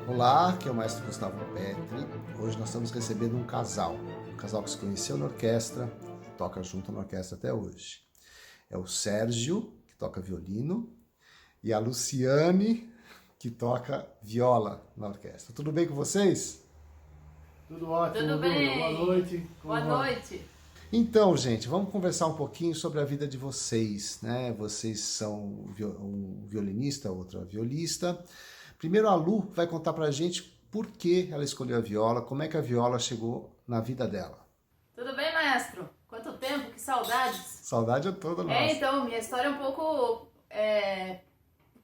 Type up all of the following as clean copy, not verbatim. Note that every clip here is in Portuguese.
Olá, aqui é o Maestro Gustavo Petri. Hoje nós estamos recebendo um casal que se conheceu na orquestra, toca junto na orquestra até hoje. É o Sérgio, que toca violino, e a Luciane, que toca viola na orquestra. Tudo bem com vocês? Tudo ótimo, Tudo Bruna. Boa bem? noite. Boa Como vai? noite. Então, gente, vamos conversar um pouquinho sobre a vida de vocês, né? Vocês são um violinista, outra violista. Primeiro a Lu vai contar pra gente por que ela escolheu a viola, como é que a viola chegou na vida dela. Tudo bem, maestro? Quanto tempo, que saudades. Saudade é toda nossa. Então, minha história é um pouco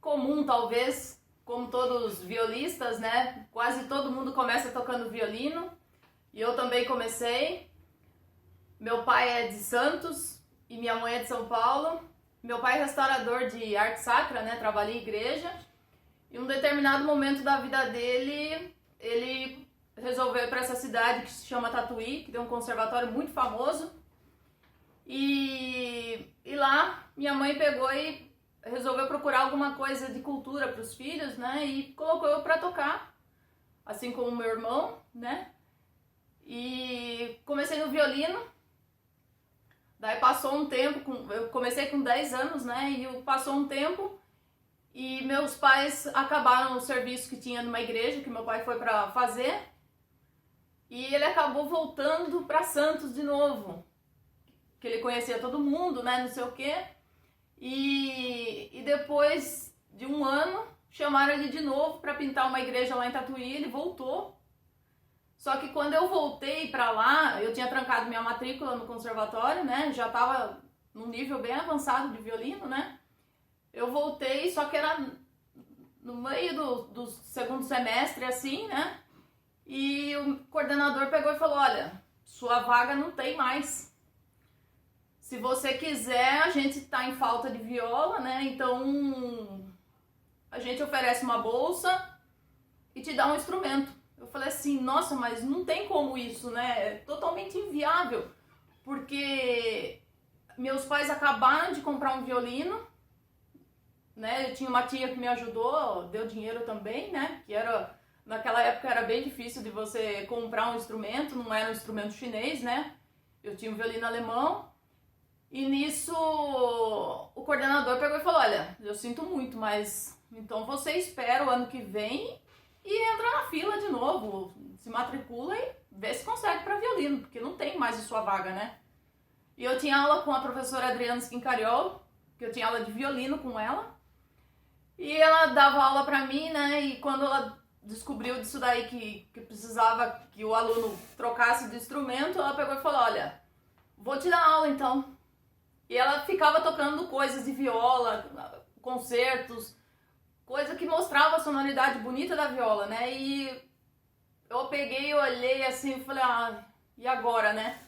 comum, talvez, como todos os violistas, né? Quase todo mundo começa tocando violino, e eu também comecei. Meu pai é de Santos e minha mãe é de São Paulo. Meu pai é restaurador de arte sacra, né? Trabalha em igreja. E em um determinado momento da vida dele, ele resolveu ir para essa cidade que se chama Tatuí, que tem um conservatório muito famoso. E lá minha mãe pegou e resolveu procurar alguma coisa de cultura para os filhos, né? E colocou eu para tocar, assim como o meu irmão, né? E comecei no violino. Daí passou um tempo, eu comecei com 10 anos, né? E passou um tempo e meus pais acabaram o serviço que tinha numa igreja que meu pai foi para fazer. E ele acabou voltando para Santos de novo, que ele conhecia todo mundo, né? Não sei o quê. E depois de um ano, chamaram ele de novo para pintar uma igreja lá em Tatuí. Ele voltou. Só que quando eu voltei pra lá, eu tinha trancado minha matrícula no conservatório, né? Já tava num nível bem avançado de violino, né? Eu voltei, só que era no meio do segundo semestre, assim, né? E o coordenador pegou e falou, olha, sua vaga não tem mais. Se você quiser, a gente tá em falta de viola, né? Então, a gente oferece uma bolsa e te dá um instrumento. Eu falei assim, nossa, mas não tem como isso, né? É totalmente inviável, porque meus pais acabaram de comprar um violino, né? Eu tinha uma tia que me ajudou, deu dinheiro também, né? Que era, naquela época era bem difícil de você comprar um instrumento, não era um instrumento chinês, né? Eu tinha um violino alemão, e nisso o coordenador pegou e falou, olha, eu sinto muito, mas então você espera o ano que vem e entra na fila de novo, se matricula e vê se consegue para violino, porque não tem mais a sua vaga, né? E eu tinha aula com a professora Adriana Skincariol, que eu tinha aula de violino com ela, e ela dava aula para mim, né? E quando ela descobriu disso daí que precisava que o aluno trocasse de instrumento, ela pegou e falou, olha, vou te dar aula então. E ela ficava tocando coisas de viola, concertos, coisa que mostrava a sonoridade bonita da viola, né? E eu peguei, olhei assim e falei, ah, e agora, né?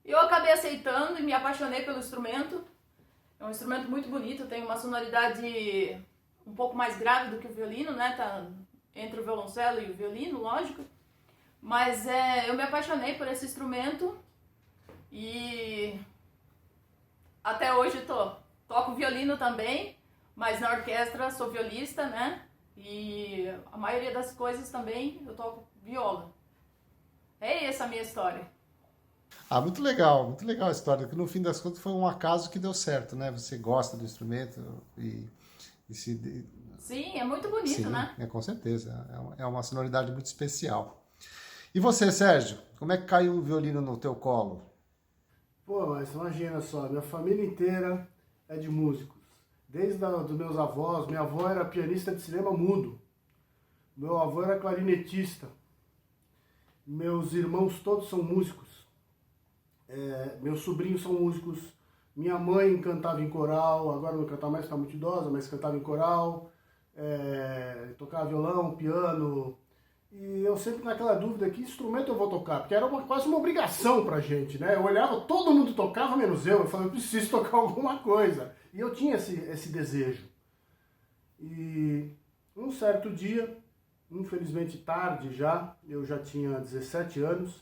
E eu acabei aceitando e me apaixonei pelo instrumento. É um instrumento muito bonito, tem uma sonoridade um pouco mais grave do que o violino, né? Tá entre o violoncelo e o violino, lógico. Mas eu me apaixonei por esse instrumento e até hoje toco violino também, mas na orquestra sou violista, né? E a maioria das coisas também eu toco viola. É essa a minha história. Ah, muito legal a história, que no fim das contas foi um acaso que deu certo, né? Você gosta do instrumento e se... Sim, é muito bonito, Sim, né? com certeza, é uma sonoridade muito especial. E você, Sérgio, como é que caiu o violino no teu colo? Pô, mas imagina só, minha família inteira é de músicos. Desde dos meus avós, minha avó era pianista de cinema mudo. Meu avô era clarinetista. Meus irmãos todos são músicos. Meus sobrinhos são músicos. Minha mãe cantava em coral, agora não canta mais, está muito idosa, mas cantava em coral. Tocava violão, piano. E eu sempre naquela dúvida, que instrumento eu vou tocar? Porque era quase uma obrigação pra gente, né? Eu olhava, todo mundo tocava, menos eu. Eu falava, eu preciso tocar alguma coisa. E eu tinha esse desejo. E um certo dia, infelizmente tarde já, eu já tinha 17 anos,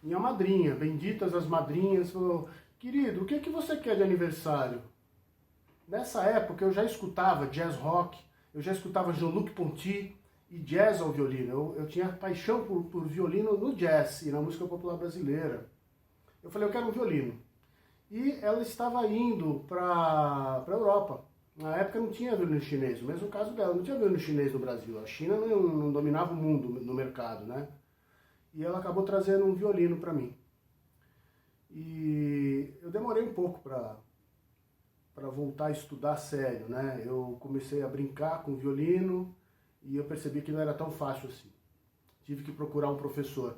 minha madrinha, benditas as madrinhas, falou, querido, o que você quer de aniversário? Nessa época eu já escutava jazz rock, eu já escutava Jean-Luc Ponty, e jazz ao violino. Eu tinha paixão por violino no jazz e na música popular brasileira. Eu falei, eu quero um violino. E ela estava indo para a Europa. Na época não tinha violino chinês, o mesmo caso dela, não tinha violino chinês no Brasil. A China não dominava o mundo no mercado, né? E ela acabou trazendo um violino para mim. E eu demorei um pouco para voltar a estudar sério, né? Eu comecei a brincar com o violino e eu percebi que não era tão fácil assim. Tive que procurar um professor.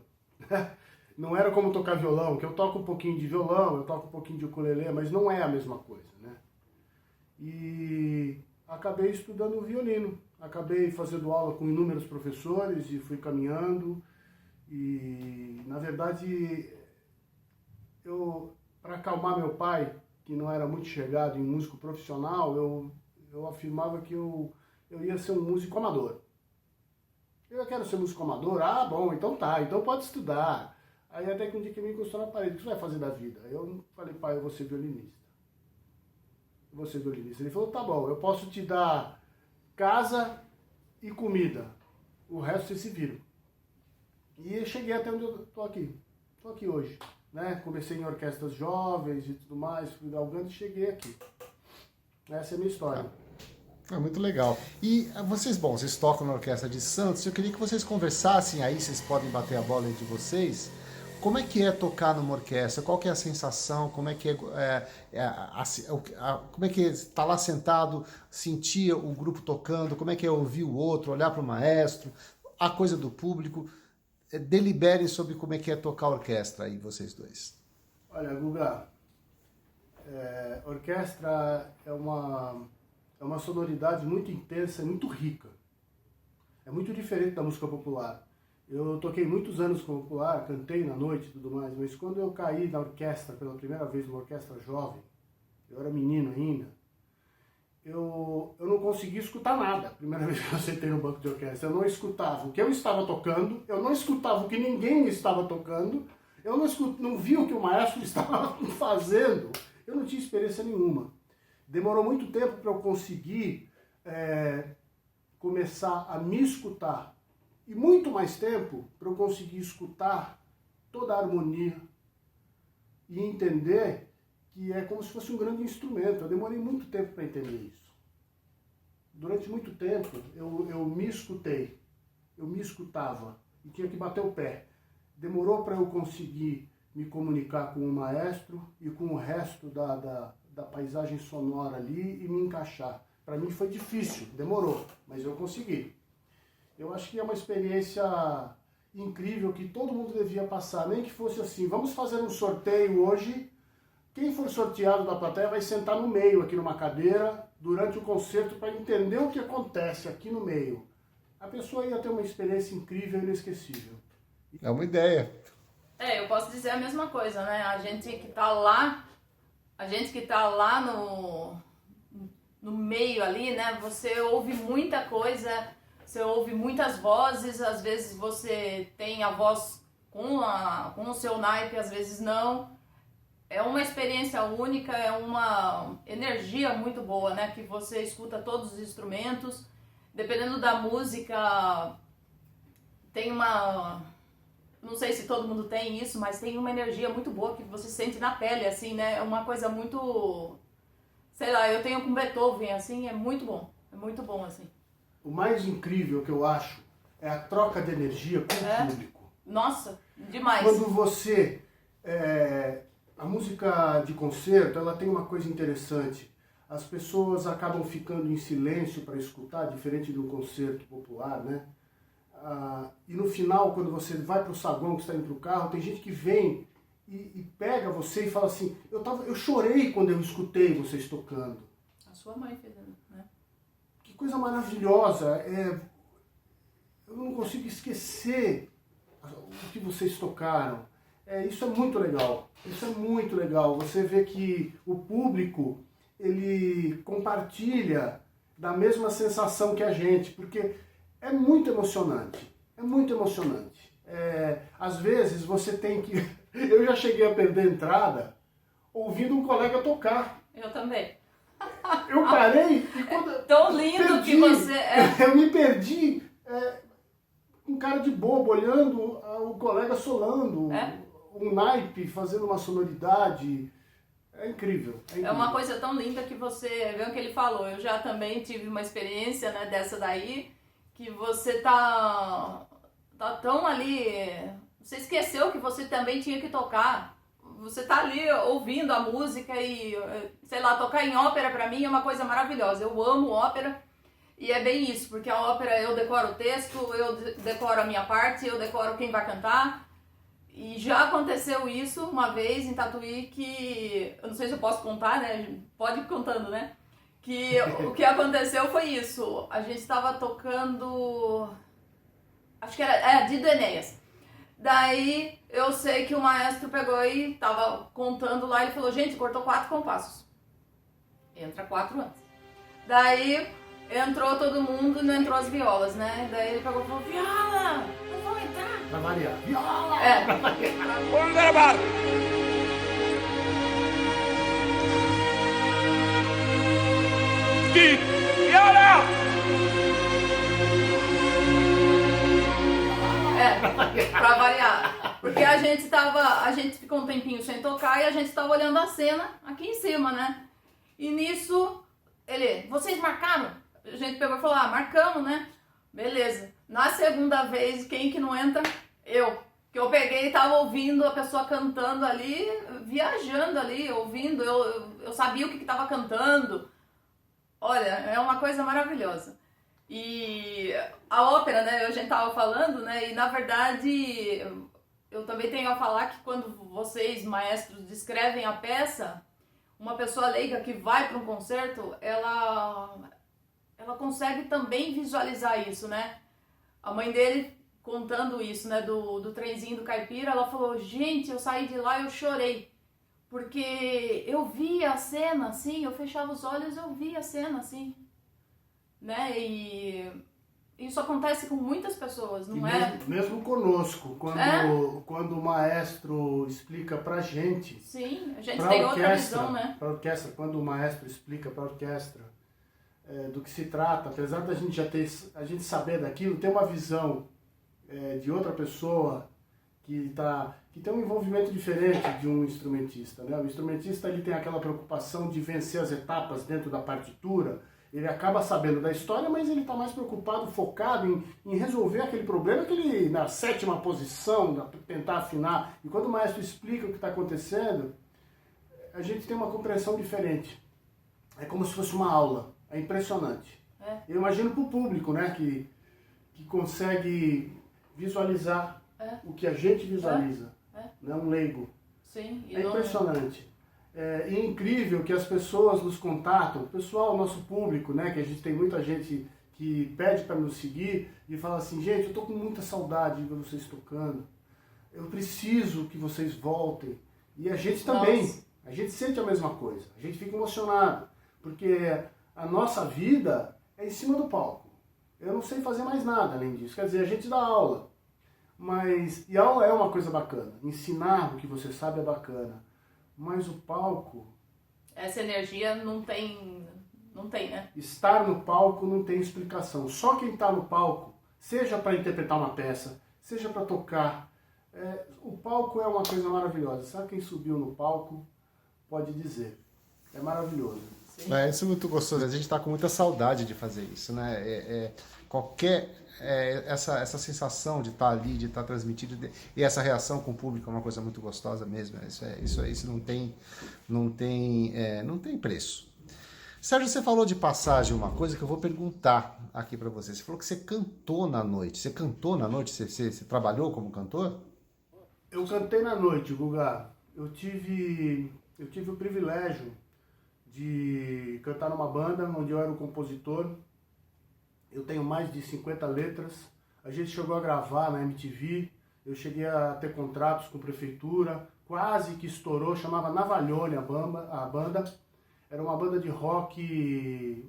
Não era como tocar violão, que eu toco um pouquinho de violão, eu toco um pouquinho de ukulele, mas não é a mesma coisa, né? E acabei estudando violino. Acabei fazendo aula com inúmeros professores e fui caminhando. E, na verdade, para acalmar meu pai, que não era muito chegado em músico profissional, eu afirmava que eu ia ser um músico amador. Eu quero ser músico amador? Ah, bom, então tá, então pode estudar. Aí até que um dia que me encostou na parede, o que você vai fazer da vida? Eu falei, pai, eu vou ser violinista. Eu vou ser violinista. Ele falou, tá bom, eu posso te dar casa e comida. O resto você se vira. E eu cheguei até onde eu tô aqui. Tô aqui hoje. Né? Comecei em orquestras jovens e tudo mais, fui galgando e cheguei aqui. Essa é a minha história. É muito legal. E vocês tocam na Orquestra de Santos, eu queria que vocês conversassem aí, vocês podem bater a bola entre vocês, como é que é tocar numa orquestra, qual que é a sensação, como é que como é que estar lá sentado, sentir o grupo tocando, como é que é ouvir o outro, olhar para o maestro, a coisa do público. Deliberem sobre como é que é tocar orquestra aí, vocês dois. Olha, Guga, orquestra é uma sonoridade muito intensa e muito rica. É muito diferente da música popular. Eu toquei muitos anos com popular, cantei na noite e tudo mais, mas quando eu caí na orquestra pela primeira vez, numa orquestra jovem, eu era menino ainda, eu não conseguia escutar nada. Primeira vez que eu sentei no banco de orquestra, eu não escutava o que eu estava tocando, eu não escutava o que ninguém estava tocando, eu não via o que o maestro estava fazendo, eu não tinha experiência nenhuma. Demorou muito tempo para eu conseguir começar a me escutar, e muito mais tempo para eu conseguir escutar toda a harmonia e entender que é como se fosse um grande instrumento. Eu demorei muito tempo para entender isso. Durante muito tempo eu me escutei, eu me escutava e tinha que bater o pé. Demorou para eu conseguir me comunicar com o maestro e com o resto da paisagem sonora ali e me encaixar. Para mim foi difícil, demorou, mas eu consegui. Eu acho que é uma experiência incrível que todo mundo devia passar, nem que fosse assim, vamos fazer um sorteio hoje. Quem for sorteado da plateia vai sentar no meio, aqui numa cadeira, durante o concerto, para entender o que acontece aqui no meio. A pessoa ia ter uma experiência incrível e inesquecível. É uma ideia. Eu posso dizer a mesma coisa, né? A gente que tá lá no meio ali, né? Você ouve muita coisa, você ouve muitas vozes, às vezes você tem a voz com o seu naipe, às vezes não. É uma experiência única, é uma energia muito boa, né? Que você escuta todos os instrumentos. Dependendo da música, tem uma... Não sei se todo mundo tem isso, mas tem uma energia muito boa que você sente na pele, assim, né? É uma coisa muito... Sei lá, eu tenho com Beethoven, assim, é muito bom, assim. O mais incrível que eu acho é a troca de energia com o público. Nossa, demais. Quando você... A música de concerto, ela tem uma coisa interessante. As pessoas acabam ficando em silêncio para escutar, diferente de um concerto popular, né? E no final, quando você vai para o saguão, que está indo para o carro, tem gente que vem e pega você e fala assim, eu chorei quando eu escutei vocês tocando. A sua mãe fez, né? Que coisa maravilhosa. Eu não consigo esquecer o que vocês tocaram. Isso é muito legal. Isso é muito legal. Você vê que o público, ele compartilha da mesma sensação que a gente, porque é muito emocionante. É muito emocionante. Às vezes você tem que... Eu já cheguei a perder entrada ouvindo um colega tocar. Eu também. Eu parei e quando... Tão lindo que você... Eu me perdi de bobo, olhando o colega solando, É? um naipe, fazendo uma sonoridade. É incrível, é incrível. É uma coisa tão linda que você vê o que ele falou. Eu já também tive uma experiência, né, dessa daí, que você tá tão ali. Você esqueceu que você também tinha que tocar. Você tá ali ouvindo a música e, sei lá, tocar em ópera pra mim é uma coisa maravilhosa. Eu amo ópera e é bem isso, porque a ópera eu decoro o texto, eu decoro a minha parte, eu decoro quem vai cantar. E já aconteceu isso uma vez em Tatuí que, eu não sei se eu posso contar, né? Pode ir contando, né? Que o que aconteceu foi isso. A gente estava tocando, acho que era Dido Enéas. Daí eu sei que o maestro pegou e tava contando lá e falou, gente, cortou 4 compassos. Entra 4 antes. Daí entrou todo mundo e não entrou as violas, né? Daí ele pegou e falou, viola, não vão entrar. Pra variar. Viola! É. Vamos gravar! Viola! Pra variar. Porque a gente ficou um tempinho sem tocar e a gente tava olhando a cena aqui em cima, né? E nisso, vocês marcaram? A gente pegou e falou, marcamos, né? Beleza. Na segunda vez, quem que não entra? Eu. Que eu peguei e tava ouvindo a pessoa cantando ali, viajando ali, ouvindo, eu sabia o que tava cantando. Olha, é uma coisa maravilhosa. E a ópera, né, a gente tava falando, né, e na verdade eu também tenho a falar que quando vocês, maestros, descrevem a peça, uma pessoa leiga que vai para um concerto, ela consegue também visualizar isso, né? A mãe dele contando isso, né, do trenzinho do Caipira, ela falou, gente, eu saí de lá e eu chorei, porque eu via a cena assim, eu fechava os olhos, eu via a cena assim, né, e isso acontece com muitas pessoas, não é? Mesmo conosco, quando o maestro explica pra gente, sim, a gente pra tem orquestra, outra visão, né? Pra orquestra, quando o maestro explica pra orquestra do que se trata, apesar da gente a gente saber daquilo, ter uma visão de outra pessoa que tem um envolvimento diferente de um instrumentista, né? O instrumentista ele tem aquela preocupação de vencer as etapas dentro da partitura, ele acaba sabendo da história, mas ele está mais preocupado, focado em resolver aquele problema que ele, na 7ª posição, tentar afinar. E quando o maestro explica o que está acontecendo, a gente tem uma compreensão diferente. É como se fosse uma aula. É impressionante. Eu imagino para o público, né, que consegue visualizar o que a gente visualiza, né, um leigo. Sim, É impressionante. E é incrível que as pessoas nos contatam, o pessoal, o nosso público, né, que a gente tem muita gente que pede para nos seguir e fala assim, gente, eu estou com muita saudade de ver vocês tocando, eu preciso que vocês voltem. E a gente também, a gente sente a mesma coisa, a gente fica emocionado, porque a nossa vida é em cima do palco. Eu não sei fazer mais nada além disso, quer dizer, a gente dá aula, e a aula é uma coisa bacana, ensinar o que você sabe é bacana. Mas o palco... Essa energia não tem, né? Estar no palco não tem explicação. Só quem está no palco, seja para interpretar uma peça, seja para tocar, o palco é uma coisa maravilhosa. Sabe quem subiu no palco pode dizer. É maravilhoso. Sim. Isso é muito gostoso. A gente está com muita saudade de fazer isso, né? Essa sensação de estar ali, de estar transmitido, e essa reação com o público é uma coisa muito gostosa mesmo. Isso não tem preço. Sérgio, você falou de passagem, uma coisa que eu vou perguntar aqui para você. Você falou que você cantou na noite. Você cantou na noite? Você trabalhou como cantor? Eu cantei na noite, Guga. Eu tive o privilégio de cantar numa banda onde eu era o compositor. Eu tenho mais de 50 letras. A gente chegou a gravar na MTV. Eu cheguei a ter contratos com prefeitura. Quase que estourou. Chamava Navalhone a banda. Era uma banda de rock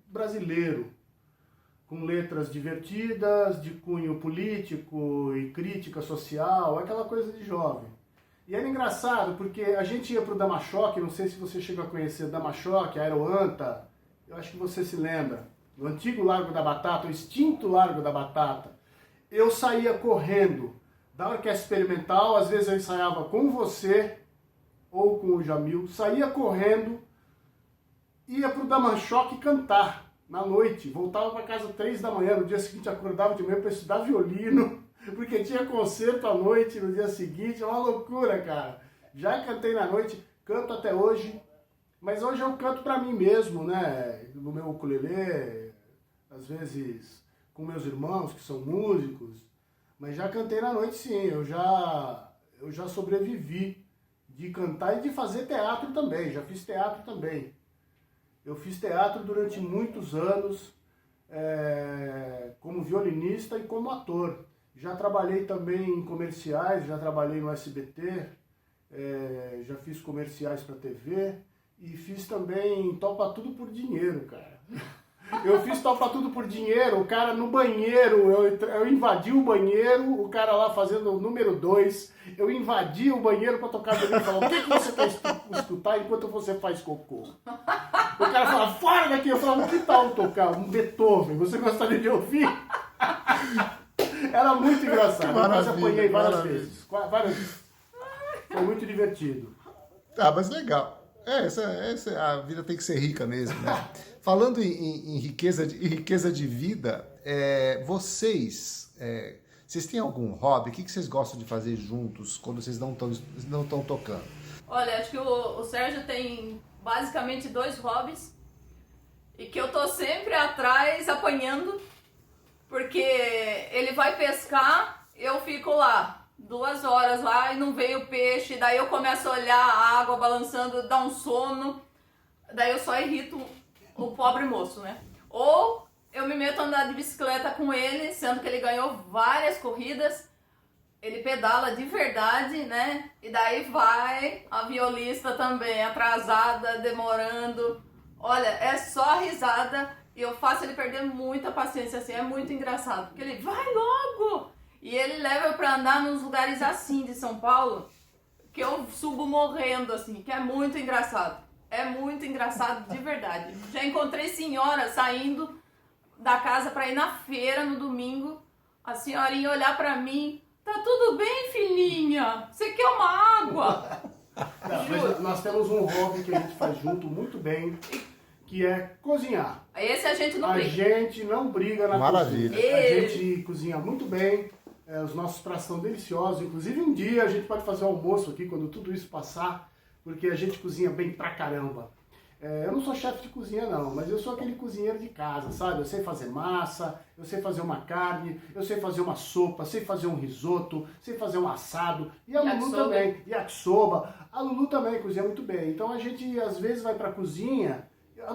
brasileiro. Com letras divertidas, de cunho político e crítica social. Aquela coisa de jovem. E era engraçado porque a gente ia pro Damachoque. Não sei se você chegou a conhecer Damachoque, Aeroanta. Eu acho que você se lembra. No antigo Largo da Batata, o extinto Largo da Batata. eu saía correndo da orquestra experimental, às vezes eu ensaiava com você ou com o Jamil, saía correndo, ia pro Damanchoque cantar na noite, voltava para casa 3 da manhã, no dia seguinte acordava de manhã para estudar violino, porque tinha concerto à noite no dia seguinte, é uma loucura, cara. Já cantei na noite, canto até hoje, mas hoje eu canto para mim mesmo, né, no meu ukulele, às vezes com meus irmãos que são músicos, mas já cantei na noite sim, eu já sobrevivi de cantar e de fazer teatro também, já fiz teatro também. Eu fiz teatro durante muitos anos, como violinista e como ator. Já trabalhei também em comerciais, já trabalhei no SBT, já fiz comerciais para TV e fiz também Topa Tudo por Dinheiro, cara. Eu fiz Topa Tudo por Dinheiro, o cara no banheiro, eu invadi o banheiro, o cara lá fazendo o número 2, eu invadi o banheiro para tocar violino e falar, o que você quer escutar enquanto você faz cocô? O cara fala, fora daqui, eu falava, que tal tocar um Beethoven, você gostaria de ouvir? Era muito engraçado, eu quase apanhei várias vezes, várias vezes. Foi muito divertido. Ah, mas legal. A vida tem que ser rica mesmo, né? Falando em riqueza de vida, vocês têm algum hobby? O que vocês gostam de fazer juntos quando vocês não estão tocando? Olha, acho que o Sérgio tem basicamente 2 hobbies e que eu tô sempre atrás apanhando, porque ele vai pescar, eu fico lá 2 horas lá e não veio o peixe, daí eu começo a olhar a água balançando, dá um sono, daí eu só irrito o pobre moço, né? Ou eu me meto a andar de bicicleta com ele, sendo que ele ganhou várias corridas, ele pedala de verdade, né? E daí vai a violista também, atrasada, demorando. Olha, é só risada e eu faço ele perder muita paciência, assim, é muito engraçado, porque ele vai logo! E ele leva eu pra andar nos lugares assim de São Paulo, que eu subo morrendo, assim, que é muito engraçado. É muito engraçado de verdade. Já encontrei senhora saindo da casa pra ir na feira no domingo, a senhorinha olhar pra mim, tá tudo bem, filhinha? Você quer uma água? Não, mas nós temos um hobby que a gente faz junto muito bem, que é cozinhar. Esse a gente não briga. A gente não briga na Maravilha. cozinha. A gente cozinha muito bem, os nossos pratos são deliciosos. Inclusive um dia a gente pode fazer um almoço aqui quando tudo isso passar, porque a gente cozinha bem pra caramba. Eu não sou chefe de cozinha não, mas eu sou aquele cozinheiro de casa, sabe? Eu sei fazer massa, eu sei fazer uma carne, eu sei fazer uma sopa, sei fazer um risoto, sei fazer um assado. E a Lulu também, yakisoba. A Lulu também cozinha muito bem. Então a gente às vezes vai pra cozinha,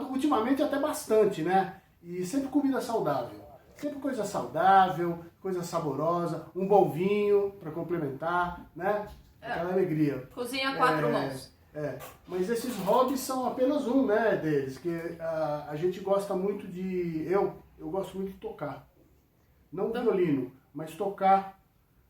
ultimamente até bastante, né? E sempre comida saudável. Sempre coisa saudável, coisa saborosa, um bom vinho para complementar, né? Aquela alegria. Cozinha a 4 mãos. Mas esses hobbies são apenas um, né, deles, que a gente gosta muito de... Eu gosto muito de tocar. Não violino, mas tocar.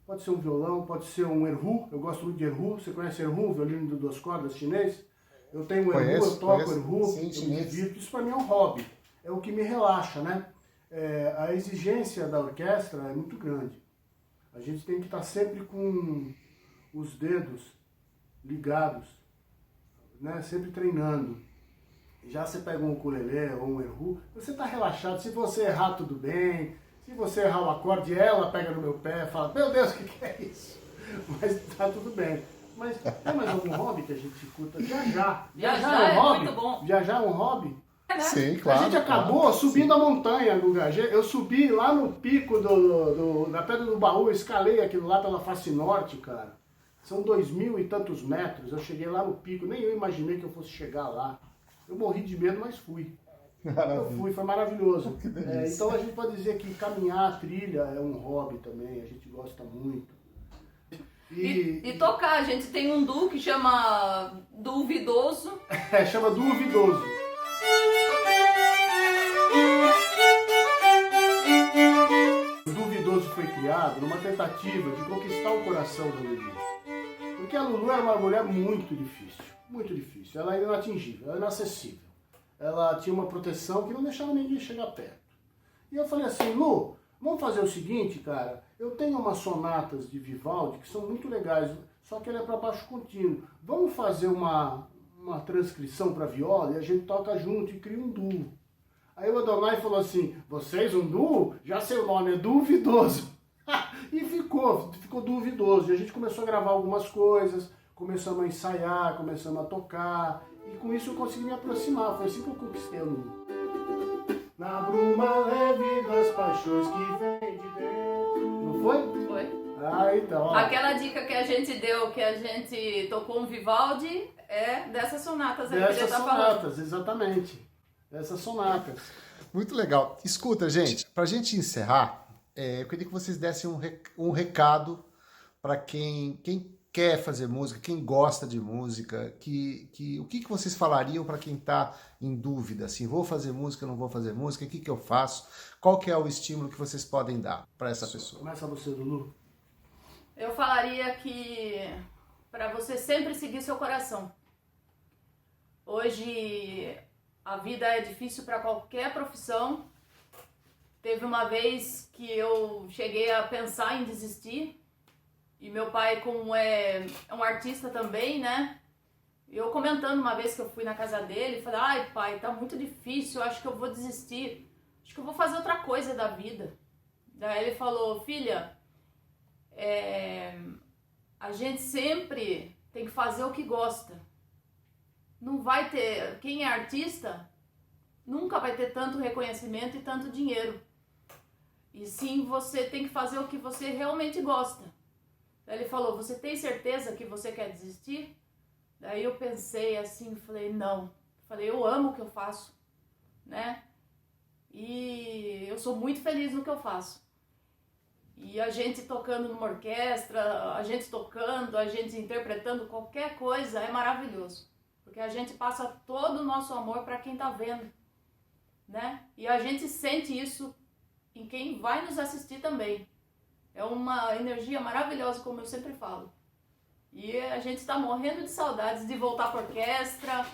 Pode ser um violão, pode ser um erhu. Eu gosto muito de erhu. Você conhece erhu, violino de 2 cordas chinês? Eu tenho um erhu, eu toco erhu, eu me divirto. Isso para mim é um hobby. É o que me relaxa, né? A exigência da orquestra é muito grande. A gente tem que estar sempre com os dedos ligados, né? Sempre treinando. Já você pega um ukulele ou um erhu, você está relaxado. Se você errar, tudo bem. Se você errar o acorde, ela pega no meu pé e fala, meu Deus, o que é isso? Mas tá tudo bem. Mas tem mais algum hobby que a gente curta? Viajar. Viajar é um hobby? muito bom. Viajar é um hobby? Sim, claro. A gente acabou subindo a montanha, Guga. Eu subi lá no pico da Pedra do Baú, eu escalei aquilo lá pela face norte, cara. São 2.000 e tantos metros. Eu cheguei lá no pico, nem eu imaginei que eu fosse chegar lá. Eu morri de medo, mas fui. Eu fui, foi maravilhoso. Então a gente pode dizer que caminhar, trilha é um hobby também, a gente gosta muito. E tocar, a gente tem um duo que chama Duvidoso. Chama Duvidoso. O Duvidoso foi criado numa tentativa de conquistar o coração da Lulu. Porque a Lulu era uma mulher muito difícil, muito difícil. Ela era inatingível, ela era inacessível. Ela tinha uma proteção que não deixava ninguém chegar perto. E eu falei assim, Lu, Vamos fazer o seguinte, cara. Eu tenho umas sonatas de Vivaldi que são muito legais, só que ele é para baixo contínuo. Vamos fazer uma transcrição para viola e a gente toca junto e cria um duo. Aí o Adonai falou assim, vocês um duo? Já sei o nome, é duvidoso. E ficou duvidoso. E a gente começou a gravar algumas coisas, começamos a ensaiar, começamos a tocar. E com isso eu consegui me aproximar. Foi assim que eu conquistei o mundo. Na bruma leve das paixões que vem de dentro. Não foi? Foi. Ah, então. Ó. Aquela dica que a gente deu, que a gente tocou um Vivaldi, é dessas sonatas aí que ele tá falando. Dessas sonatas, exatamente. Dessas sonatas. Muito legal. Escuta, gente, pra gente encerrar, eu queria que vocês dessem um recado para quem quer fazer música, quem gosta de música, o que vocês falariam para quem está em dúvida, assim, vou fazer música, não vou fazer música, o que eu faço? Qual que é o estímulo que vocês podem dar para essa pessoa? Começa você, Lulu. Eu falaria que para você sempre seguir seu coração. Hoje a vida é difícil para qualquer profissão. Teve uma vez que eu cheguei a pensar em desistir. E meu pai, como é um artista também, né? Eu comentando uma vez que eu fui na casa dele, falei, ai pai, tá muito difícil, eu acho que eu vou desistir. Acho que eu vou fazer outra coisa da vida. Daí ele falou, filha, a gente sempre tem que fazer o que gosta. Não vai ter, quem é artista, nunca vai ter tanto reconhecimento e tanto dinheiro. E sim, você tem que fazer o que você realmente gosta. Daí ele falou, você tem certeza que você quer desistir? Daí eu pensei assim, falei, não. Falei, eu amo o que eu faço, né? E eu sou muito feliz no que eu faço. E a gente tocando numa orquestra, a gente tocando, a gente interpretando qualquer coisa é maravilhoso. Porque a gente passa todo o nosso amor para quem tá vendo, né? E a gente sente isso em quem vai nos assistir também. É uma energia maravilhosa, como eu sempre falo. E a gente está morrendo de saudades de voltar para a orquestra.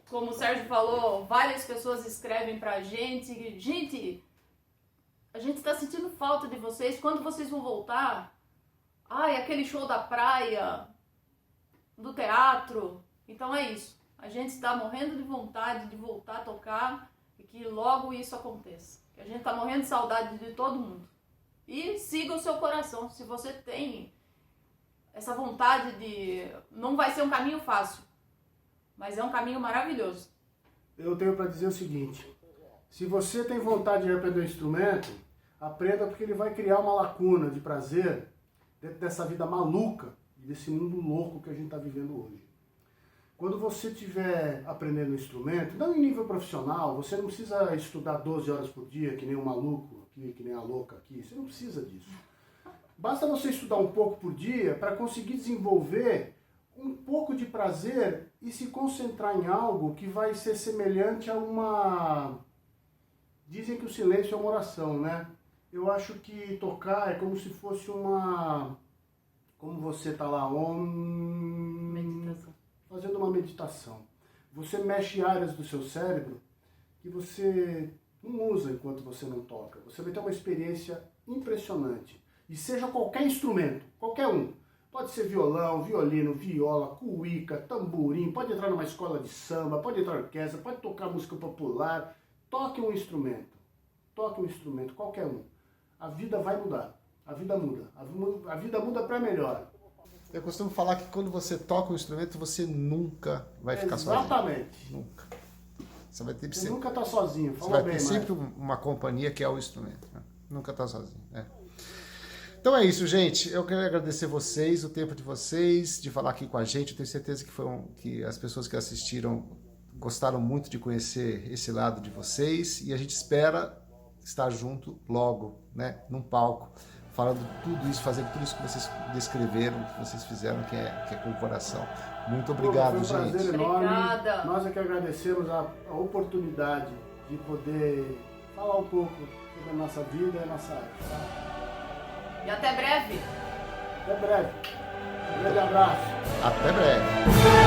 Como o Sérgio falou, várias pessoas escrevem pra gente. Gente, a gente está sentindo falta de vocês. Quando vocês vão voltar? Ai, aquele show da praia, do teatro. Então é isso. A gente está morrendo de vontade de voltar a tocar e que logo isso aconteça. Que a gente está morrendo de saudade de todo mundo. E siga o seu coração. Se você tem essa vontade de... Não vai ser um caminho fácil, mas é um caminho maravilhoso. Eu tenho para dizer o seguinte. Se você tem vontade de aprender um instrumento, aprenda, porque ele vai criar uma lacuna de prazer dentro dessa vida maluca e desse mundo louco que a gente está vivendo hoje. Quando você estiver aprendendo um instrumento, não em nível profissional, você não precisa estudar 12 horas por dia, que nem um maluco aqui, que nem a louca aqui. Você não precisa disso. Basta você estudar um pouco por dia para conseguir desenvolver um pouco de prazer e se concentrar em algo que vai ser semelhante a uma... Dizem que o silêncio é uma oração, né? Eu acho que tocar é como se fosse uma... Como você está lá, Meditação. Fazendo uma meditação. Você mexe áreas do seu cérebro que você não usa enquanto você não toca. Você vai ter uma experiência impressionante. E seja qualquer instrumento, qualquer um. Pode ser violão, violino, viola, cuíca, tamborim, pode entrar numa escola de samba, pode entrar na orquestra, pode tocar música popular. Toque um instrumento, qualquer um. A vida vai mudar, a vida muda, a vida muda para melhor. Eu costumo falar que quando você toca um instrumento, você nunca vai ficar sozinho. Exatamente. Nunca. Você vai ter Você sempre, nunca está sozinho, você fala vai bem, ter sempre uma companhia que é o instrumento. Né? Nunca está sozinho. Né? Então é isso, gente. Eu quero agradecer vocês, o tempo de vocês, de falar aqui com a gente. Eu tenho certeza que as pessoas que assistiram gostaram muito de conhecer esse lado de vocês. E a gente espera estar junto logo, né, num palco, falando tudo isso, fazendo tudo isso que vocês descreveram, que vocês fizeram, que é com o coração. Muito obrigado, foi um gente. prazer enorme. Obrigada. Nós é que agradecemos a oportunidade de poder falar um pouco sobre a nossa vida e a nossa arte. Tá? E até breve. Até breve. Um grande abraço. Até breve.